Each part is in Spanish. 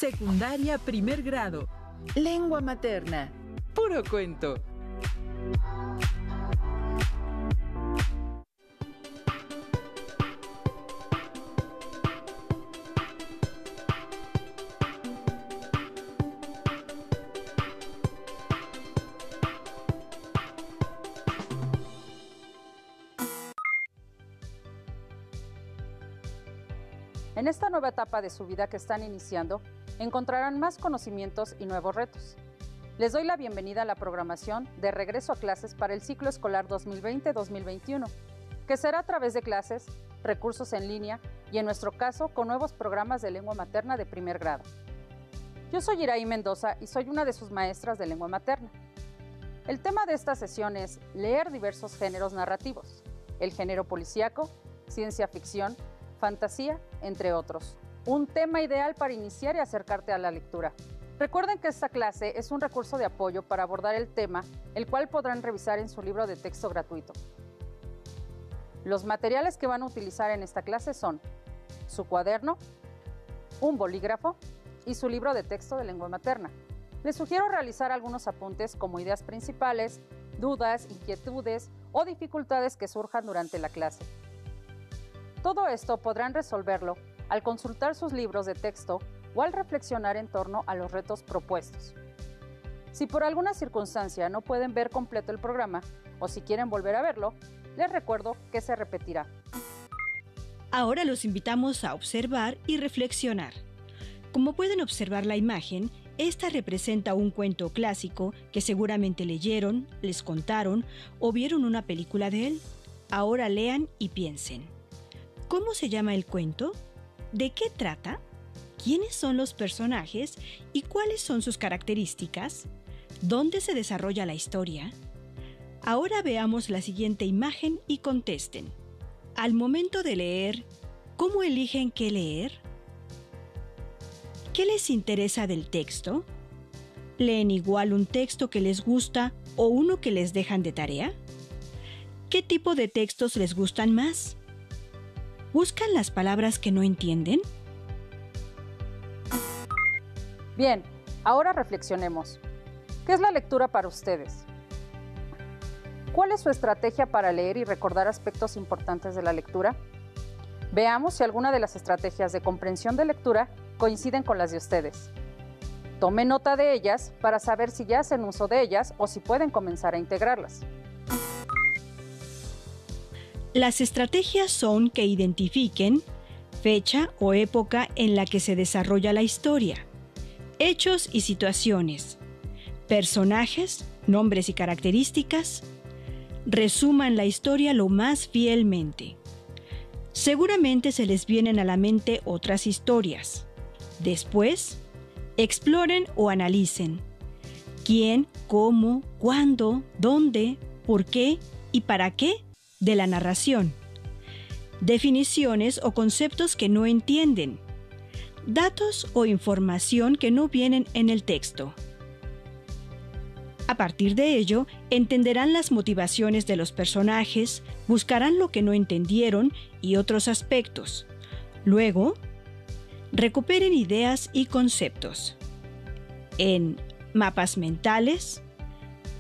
Secundaria primer grado. Lengua materna. Puro cuento. En esta nueva etapa de su vida que están iniciando, encontrarán más conocimientos y nuevos retos. Les doy la bienvenida a la programación de regreso a clases para el ciclo escolar 2020-2021, que será a través de clases, recursos en línea y, en nuestro caso, con nuevos programas de lengua materna de primer grado. Yo soy Iraí Mendoza y soy una de sus maestras de lengua materna. El tema de esta sesión es leer diversos géneros narrativos, el género policíaco, ciencia ficción, fantasía, entre otros. Un tema ideal para iniciar y acercarte a la lectura. Recuerden que esta clase es un recurso de apoyo para abordar el tema, el cual podrán revisar en su libro de texto gratuito. Los materiales que van a utilizar en esta clase son su cuaderno, un bolígrafo y su libro de texto de lengua materna. Les sugiero realizar algunos apuntes como ideas principales, dudas, inquietudes o dificultades que surjan durante la clase. Todo esto podrán resolverlo al consultar sus libros de texto o al reflexionar en torno a los retos propuestos. Si por alguna circunstancia no pueden ver completo el programa o si quieren volver a verlo, les recuerdo que se repetirá. Ahora los invitamos a observar y reflexionar. Como pueden observar la imagen, esta representa un cuento clásico que seguramente leyeron, les contaron o vieron una película de él. Ahora lean y piensen. ¿Cómo se llama el cuento? ¿De qué trata? ¿Quiénes son los personajes y cuáles son sus características? ¿Dónde se desarrolla la historia? Ahora veamos la siguiente imagen y contesten. Al momento de leer, ¿cómo eligen qué leer? ¿Qué les interesa del texto? ¿Leen igual un texto que les gusta o uno que les dejan de tarea? ¿Qué tipo de textos les gustan más? ¿Buscan las palabras que no entienden? Bien, ahora reflexionemos. ¿Qué es la lectura para ustedes? ¿Cuál es su estrategia para leer y recordar aspectos importantes de la lectura? Veamos si alguna de las estrategias de comprensión de lectura coinciden con las de ustedes. Tomen nota de ellas para saber si ya hacen uso de ellas o si pueden comenzar a integrarlas. Las estrategias son que identifiquen fecha o época en la que se desarrolla la historia, hechos y situaciones, personajes, nombres y características, resuman la historia lo más fielmente. Seguramente se les vienen a la mente otras historias. Después, exploren o analicen quién, cómo, cuándo, dónde, por qué y para qué de la narración, definiciones o conceptos que no entienden, datos o información que no vienen en el texto. A partir de ello, entenderán las motivaciones de los personajes, buscarán lo que no entendieron y otros aspectos. Luego, recuperen ideas y conceptos en mapas mentales,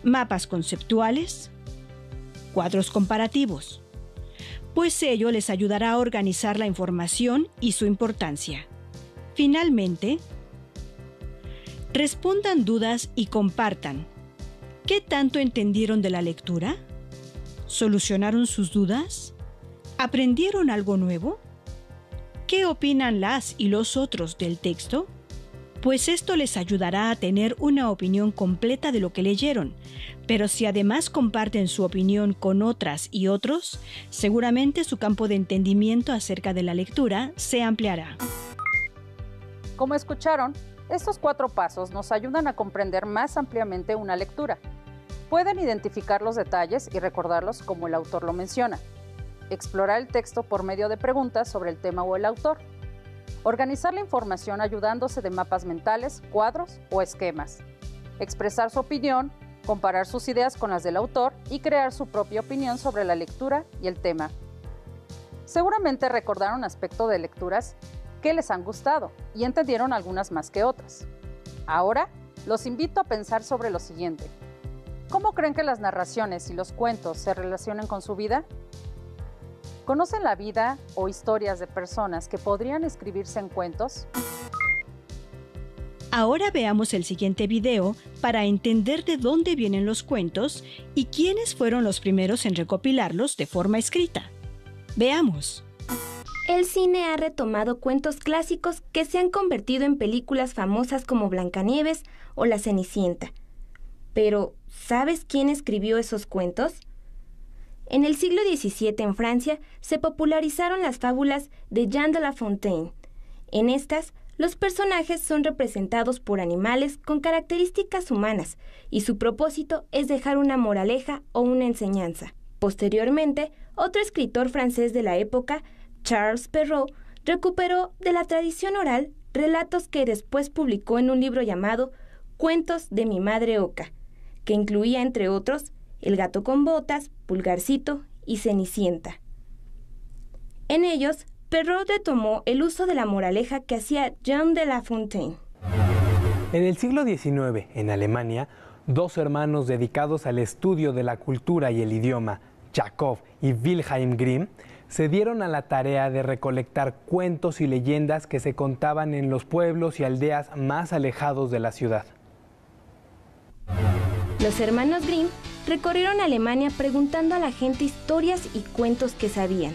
mapas conceptuales, cuadros comparativos, pues ello les ayudará a organizar la información y su importancia. Finalmente, respondan dudas y compartan. ¿Qué tanto entendieron de la lectura? ¿Solucionaron sus dudas? ¿Aprendieron algo nuevo? ¿Qué opinan las y los otros del texto? Pues esto les ayudará a tener una opinión completa de lo que leyeron, pero si además comparten su opinión con otras y otros, seguramente su campo de entendimiento acerca de la lectura se ampliará. Como escucharon, estos 4 pasos nos ayudan a comprender más ampliamente una lectura. Pueden identificar los detalles y recordarlos como el autor lo menciona. Explorar el texto por medio de preguntas sobre el tema o el autor. Organizar la información ayudándose de mapas mentales, cuadros o esquemas. Expresar su opinión, comparar sus ideas con las del autor y crear su propia opinión sobre la lectura y el tema. Seguramente recordaron aspecto de lecturas que les han gustado y entendieron algunas más que otras. Ahora, los invito a pensar sobre lo siguiente. ¿Cómo creen que las narraciones y los cuentos se relacionan con su vida? ¿Conocen la vida o historias de personas que podrían escribirse en cuentos? Ahora veamos el siguiente video para entender de dónde vienen los cuentos y quiénes fueron los primeros en recopilarlos de forma escrita. Veamos. El cine ha retomado cuentos clásicos que se han convertido en películas famosas como Blancanieves o La Cenicienta. Pero, ¿sabes quién escribió esos cuentos? En el siglo XVII en Francia se popularizaron las fábulas de Jean de La Fontaine. En estas, los personajes son representados por animales con características humanas y su propósito es dejar una moraleja o una enseñanza. Posteriormente, otro escritor francés de la época, Charles Perrault, recuperó de la tradición oral relatos que después publicó en un libro llamado Cuentos de mi madre Oca, que incluía, entre otros, El gato con botas, Pulgarcito y Cenicienta. En ellos, Perrault retomó el uso de la moraleja que hacía Jean de La Fontaine. En el siglo XIX, en Alemania, dos hermanos dedicados al estudio de la cultura y el idioma, Jakob y Wilhelm Grimm, se dieron a la tarea de recolectar cuentos y leyendas que se contaban en los pueblos y aldeas más alejados de la ciudad. Los hermanos Grimm recorrieron Alemania preguntando a la gente historias y cuentos que sabían.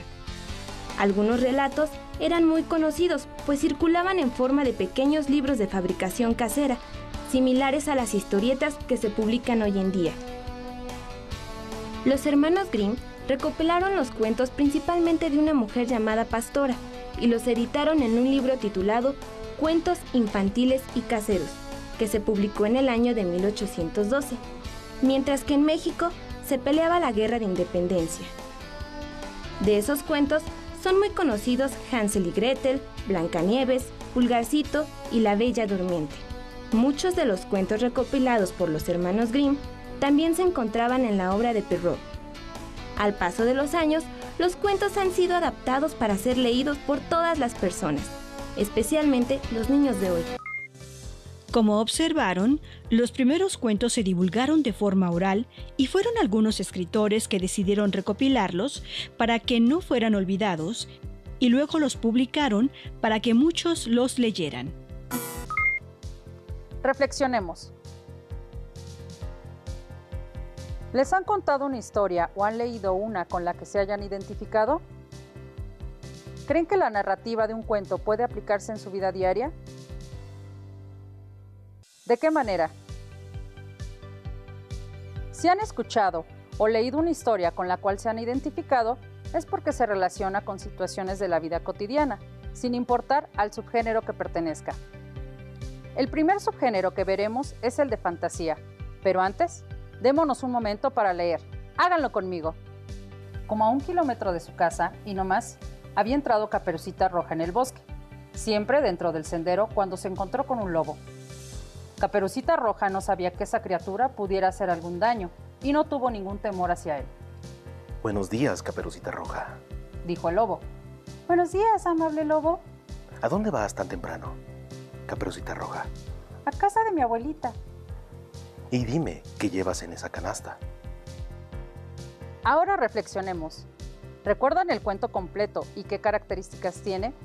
Algunos relatos eran muy conocidos, pues circulaban en forma de pequeños libros de fabricación casera, similares a las historietas que se publican hoy en día. Los hermanos Grimm recopilaron los cuentos principalmente de una mujer llamada Pastora y los editaron en un libro titulado Cuentos infantiles y caseros, que se publicó en el año de 1812, mientras que en México se peleaba la Guerra de Independencia. De esos cuentos son muy conocidos Hansel y Gretel, Blancanieves, Pulgarcito y La Bella Durmiente. Muchos de los cuentos recopilados por los hermanos Grimm también se encontraban en la obra de Perrault. Al paso de los años, los cuentos han sido adaptados para ser leídos por todas las personas, especialmente los niños de hoy. Como observaron, los primeros cuentos se divulgaron de forma oral y fueron algunos escritores que decidieron recopilarlos para que no fueran olvidados y luego los publicaron para que muchos los leyeran. Reflexionemos. ¿Les han contado una historia o han leído una con la que se hayan identificado? ¿Creen que la narrativa de un cuento puede aplicarse en su vida diaria? ¿De qué manera? Si han escuchado o leído una historia con la cual se han identificado, es porque se relaciona con situaciones de la vida cotidiana, sin importar al subgénero que pertenezca. El primer subgénero que veremos es el de fantasía, pero antes, démonos un momento para leer. Háganlo conmigo. Como a 1 kilómetro de su casa, y no más, había entrado Caperucita Roja en el bosque, siempre dentro del sendero cuando se encontró con un lobo. Caperucita Roja no sabía que esa criatura pudiera hacer algún daño y no tuvo ningún temor hacia él. Buenos días, Caperucita Roja, dijo el lobo. Buenos días, amable lobo. ¿A dónde vas tan temprano, Caperucita Roja? A casa de mi abuelita. Y dime, ¿qué llevas en esa canasta? Ahora reflexionemos. ¿Recuerdan el cuento completo y qué características tiene?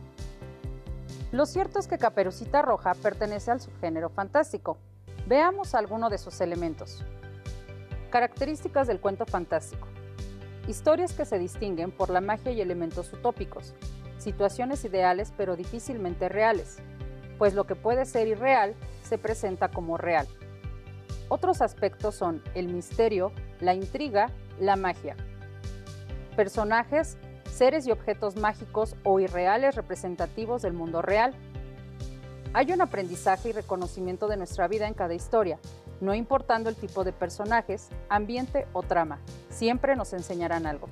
Lo cierto es que Caperucita Roja pertenece al subgénero fantástico. Veamos algunos de sus elementos. Características del cuento fantástico. Historias que se distinguen por la magia y elementos utópicos. Situaciones ideales pero difícilmente reales, pues lo que puede ser irreal se presenta como real. Otros aspectos son el misterio, la intriga, la magia. Personajes, seres y objetos mágicos o irreales representativos del mundo real. Hay un aprendizaje y reconocimiento de nuestra vida en cada historia, no importando el tipo de personajes, ambiente o trama, siempre nos enseñarán algo.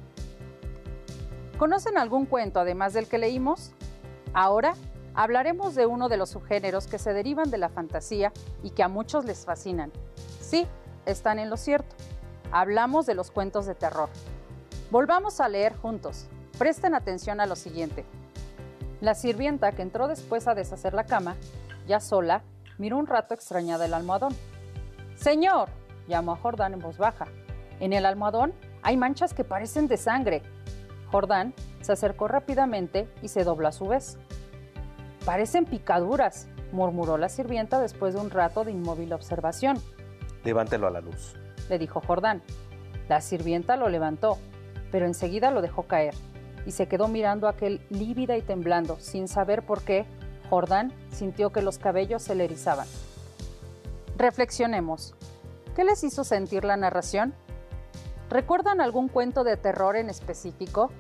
¿Conocen algún cuento además del que leímos? Ahora hablaremos de uno de los subgéneros que se derivan de la fantasía y que a muchos les fascinan. Sí, están en lo cierto. Hablamos de los cuentos de terror. Volvamos a leer juntos. Presten atención a lo siguiente. La sirvienta, que entró después a deshacer la cama, ya sola, miró un rato extrañada el almohadón. «Señor», llamó a Jordán en voz baja, «en el almohadón hay manchas que parecen de sangre». Jordán se acercó rápidamente y se dobló a su vez. «Parecen picaduras», murmuró la sirvienta después de un rato de inmóvil observación. Levántelo a la luz, le dijo Jordán. La sirvienta lo levantó, pero enseguida lo dejó caer y se quedó mirando a aquel lívida y temblando. Sin saber por qué, Jordán sintió que los cabellos se le erizaban. Reflexionemos. ¿Qué les hizo sentir la narración? ¿Recuerdan algún cuento de terror en específico?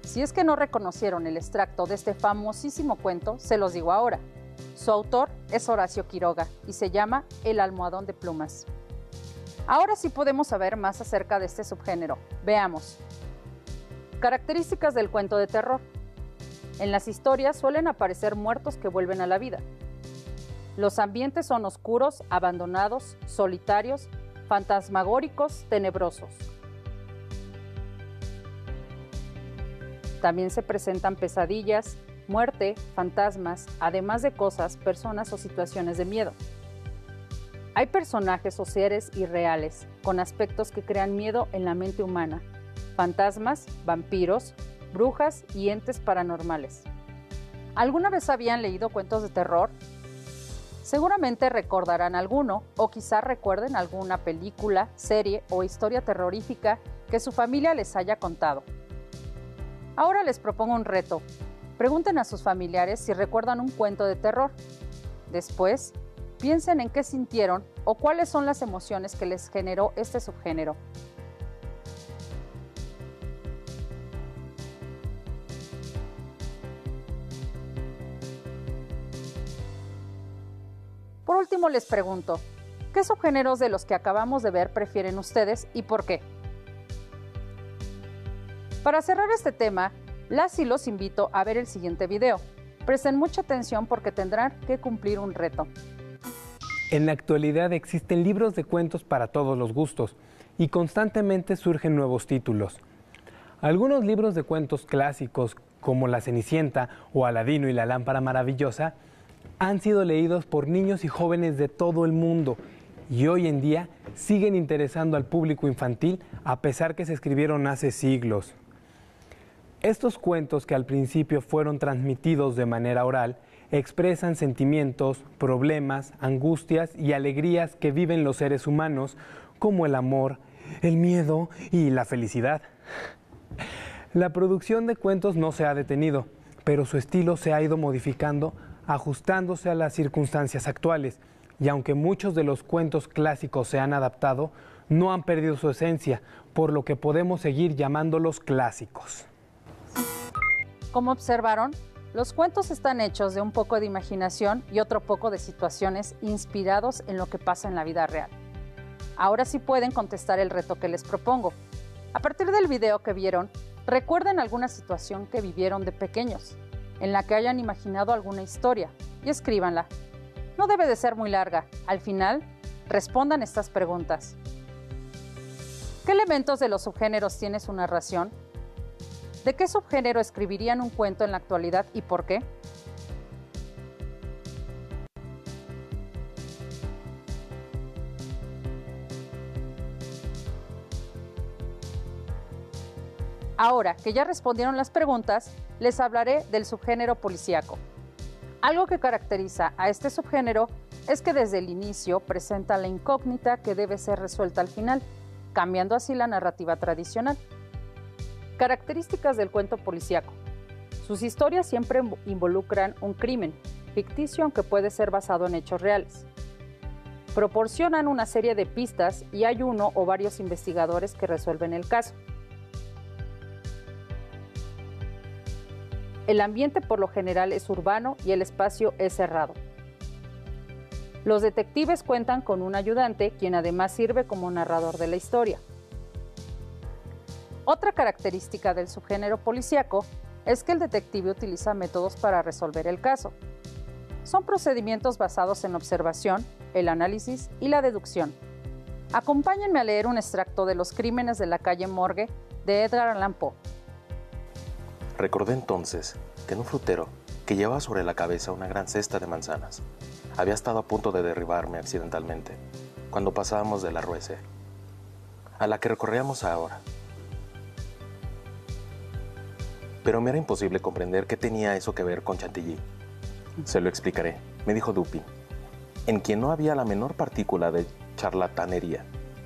Si es que no reconocieron el extracto de este famosísimo cuento, se los digo ahora. Su autor es Horacio Quiroga y se llama El almohadón de plumas. Ahora sí podemos saber más acerca de este subgénero. Veamos. Características del cuento de terror. En las historias suelen aparecer muertos que vuelven a la vida. Los ambientes son oscuros, abandonados, solitarios, fantasmagóricos, tenebrosos. También se presentan pesadillas, muerte, fantasmas, además de cosas, personas o situaciones de miedo. Hay personajes o seres irreales, con aspectos que crean miedo en la mente humana. Fantasmas, vampiros, brujas y entes paranormales. ¿Alguna vez habían leído cuentos de terror? Seguramente recordarán alguno, o quizá recuerden alguna película, serie o historia terrorífica que su familia les haya contado. Ahora les propongo un reto. Pregunten a sus familiares si recuerdan un cuento de terror. Después, piensen en qué sintieron o cuáles son las emociones que les generó este subgénero. Por último, les pregunto, ¿qué subgéneros de los que acabamos de ver prefieren ustedes y por qué? Para cerrar este tema, las y los invito a ver el siguiente video. Presten mucha atención porque tendrán que cumplir un reto. En la actualidad existen libros de cuentos para todos los gustos y constantemente surgen nuevos títulos. Algunos libros de cuentos clásicos como La Cenicienta o Aladino y la lámpara maravillosa han sido leídos por niños y jóvenes de todo el mundo y hoy en día siguen interesando al público infantil a pesar que se escribieron hace siglos. Estos cuentos que al principio fueron transmitidos de manera oral expresan sentimientos, problemas, angustias y alegrías que viven los seres humanos, como el amor, el miedo y la felicidad. La producción de cuentos no se ha detenido, pero su estilo se ha ido modificando, ajustándose a las circunstancias actuales, y aunque muchos de los cuentos clásicos se han adaptado, no han perdido su esencia, por lo que podemos seguir llamándolos clásicos. Como observaron, los cuentos están hechos de un poco de imaginación y otro poco de situaciones inspirados en lo que pasa en la vida real. Ahora sí pueden contestar el reto que les propongo. A partir del video que vieron, recuerden alguna situación que vivieron de pequeños, en la que hayan imaginado alguna historia, y escríbanla. No debe de ser muy larga. Al final, respondan estas preguntas. ¿Qué elementos de los subgéneros tiene su narración? ¿De qué subgénero escribirían un cuento en la actualidad y por qué? Ahora que ya respondieron las preguntas, les hablaré del subgénero policíaco. Algo que caracteriza a este subgénero es que desde el inicio presenta la incógnita que debe ser resuelta al final, cambiando así la narrativa tradicional. Características del cuento policíaco. Sus historias siempre involucran un crimen, ficticio aunque puede ser basado en hechos reales. Proporcionan una serie de pistas y hay uno o varios investigadores que resuelven el caso. El ambiente por lo general es urbano y el espacio es cerrado. Los detectives cuentan con un ayudante, quien además sirve como narrador de la historia. Otra característica del subgénero policíaco es que el detective utiliza métodos para resolver el caso. Son procedimientos basados en la observación, el análisis y la deducción. Acompáñenme a leer un extracto de Los crímenes de la calle Morgue de Edgar Allan Poe. Recordé entonces que en un frutero que llevaba sobre la cabeza una gran cesta de manzanas. Había estado a punto de derribarme accidentalmente cuando pasábamos de la rue C, a la que recorríamos ahora. Pero me era imposible comprender qué tenía eso que ver con Chantilly. Se lo explicaré, me dijo Dupin, en quien no había la menor partícula de charlatanería.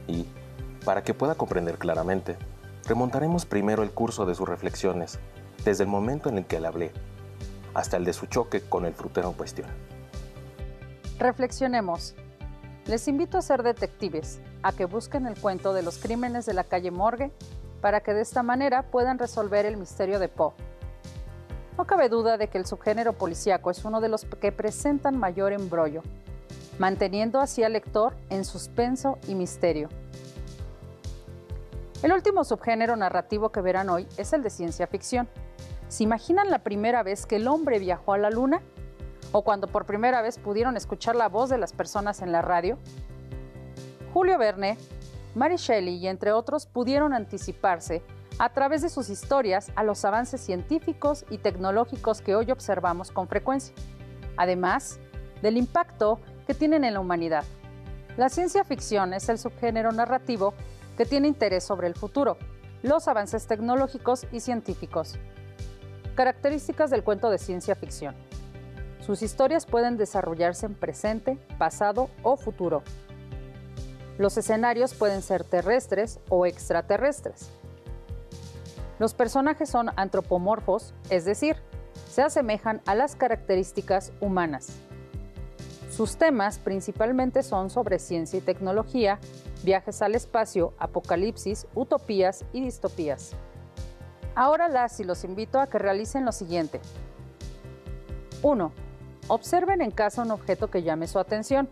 Y, para que pueda comprender claramente, remontaremos primero el curso de sus reflexiones, desde el momento en el que le hablé, hasta el de su choque con el frutero en cuestión. Reflexionemos. Les invito a ser detectives, a que busquen el cuento de los crímenes de la calle Morgue, para que de esta manera puedan resolver el misterio de Poe. No cabe duda de que el subgénero policíaco es uno de los que presentan mayor embrollo, manteniendo así al lector en suspenso y misterio. El último subgénero narrativo que verán hoy es el de ciencia ficción. ¿Se imaginan la primera vez que el hombre viajó a la luna? ¿O cuando por primera vez pudieron escuchar la voz de las personas en la radio? Julio Verne, Mary Shelley y entre otros pudieron anticiparse a través de sus historias a los avances científicos y tecnológicos que hoy observamos con frecuencia, además del impacto que tienen en la humanidad. La ciencia ficción es el subgénero narrativo que tiene interés sobre el futuro, los avances tecnológicos y científicos. Características del cuento de ciencia ficción. Sus historias pueden desarrollarse en presente, pasado o futuro. Los escenarios pueden ser terrestres o extraterrestres. Los personajes son antropomorfos, es decir, se asemejan a las características humanas. Sus temas principalmente son sobre ciencia y tecnología, viajes al espacio, apocalipsis, utopías y distopías. Ahora los invito a que realicen lo siguiente. 1. Observen en casa un objeto que llame su atención.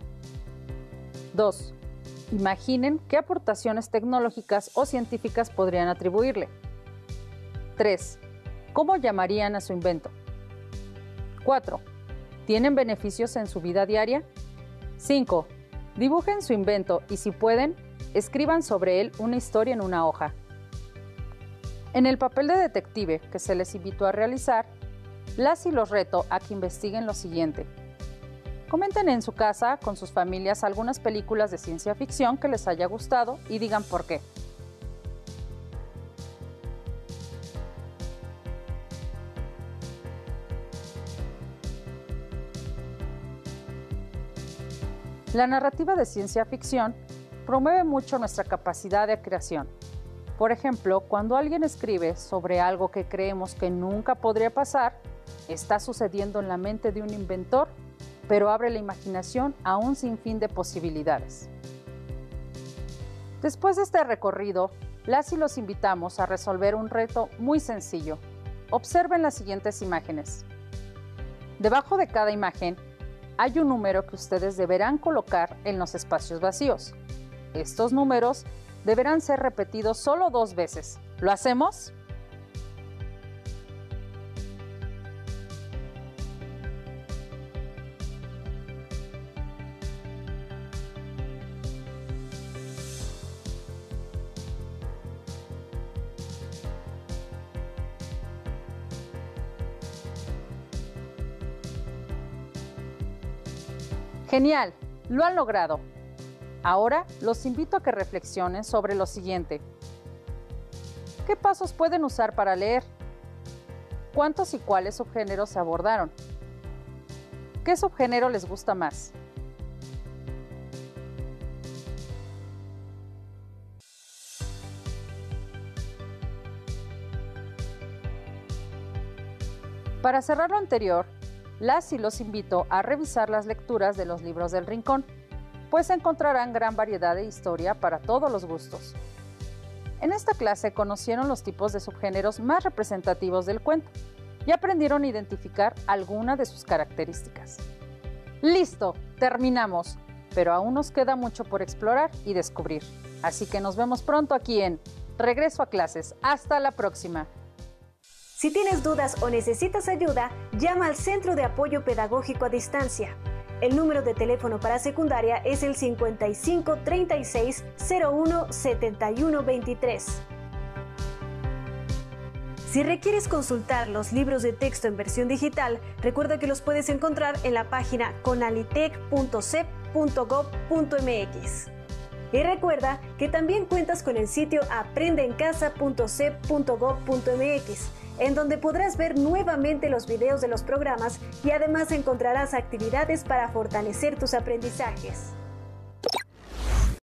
2. Imaginen qué aportaciones tecnológicas o científicas podrían atribuirle. 3. ¿Cómo llamarían a su invento? 4. ¿Tienen beneficios en su vida diaria? 5. Dibujen su invento y, si pueden, escriban sobre él una historia en una hoja. En el papel de detective que se les invitó a realizar, los reto a que investiguen lo siguiente. Comenten en su casa con sus familias algunas películas de ciencia ficción que les haya gustado y digan por qué. La narrativa de ciencia ficción promueve mucho nuestra capacidad de creación. Por ejemplo, cuando alguien escribe sobre algo que creemos que nunca podría pasar, está sucediendo en la mente de un inventor, pero abre la imaginación a un sinfín de posibilidades. Después de este recorrido, los invitamos a resolver un reto muy sencillo. Observen las siguientes imágenes. Debajo de cada imagen hay un número que ustedes deberán colocar en los espacios vacíos. Estos números deberán ser repetidos solo 2 veces. ¿Lo hacemos? Genial, lo han logrado. Ahora los invito a que reflexionen sobre lo siguiente. ¿Qué pasos pueden usar para leer? ¿Cuántos y cuáles subgéneros se abordaron? ¿Qué subgénero les gusta más? Para cerrar lo anterior, los invito a revisar las lecturas de los libros del Rincón, pues encontrarán gran variedad de historia para todos los gustos. En esta clase conocieron los tipos de subgéneros más representativos del cuento y aprendieron a identificar algunas de sus características. ¡Listo! Terminamos, pero aún nos queda mucho por explorar y descubrir. Así que nos vemos pronto aquí en Regreso a Clases. ¡Hasta la próxima! Si tienes dudas o necesitas ayuda, llama al Centro de Apoyo Pedagógico a Distancia. El número de teléfono para secundaria es el 55 36 01 71 23. Si requieres consultar los libros de texto en versión digital, recuerda que los puedes encontrar en la página conalitec.cep.gov.mx. Y recuerda que también cuentas con el sitio aprendeencasa.cep.gov.mx, en donde podrás ver nuevamente los videos de los programas y además encontrarás actividades para fortalecer tus aprendizajes.